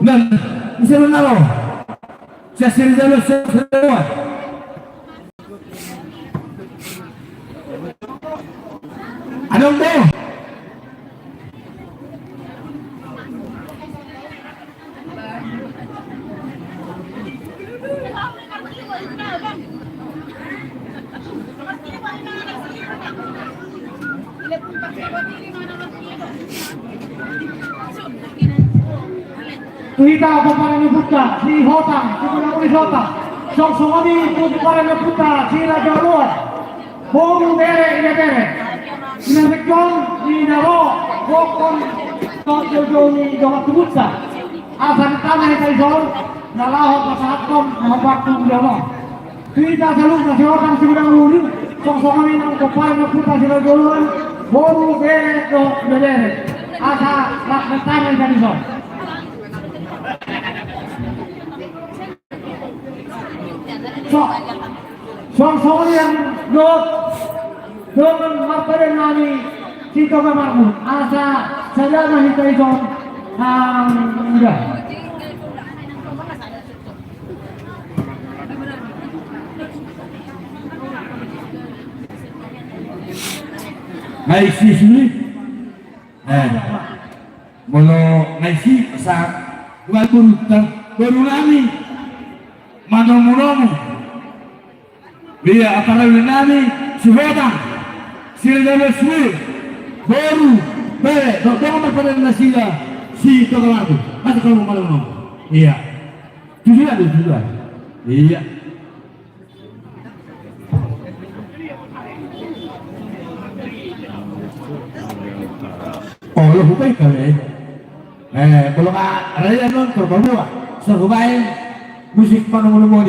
Dan bisa menalo. Saya sendiri dulu semua. Ada dong. Kita paparan putra si Hotang, si Pulanguli Hotang. Sok ini paparan putra si Raja Luar. Bogu bere ina bere. Ina mekong ina ro bokon jojo ni joga putra. Asan tanah kita izor nalaho pasatkom na waktu udah. Kita selalu si Hotang si Pulanguli. Sok ini paparan putra si Raja Luar. Bogu bere do bere. Asa lakna tanah kita izor. So yang dot martabe nami Tito Kamarmu asa sajana hitai son udah Naisi sini molo naisi sa baru nami manomunomu dia antara nami suhoda sila sui baru bere doang pada nasila si tokalanku masa kalau mau iya tujuan iya oh lo hukai kali kalau ada yang non terbawa sebagai musik manomunomu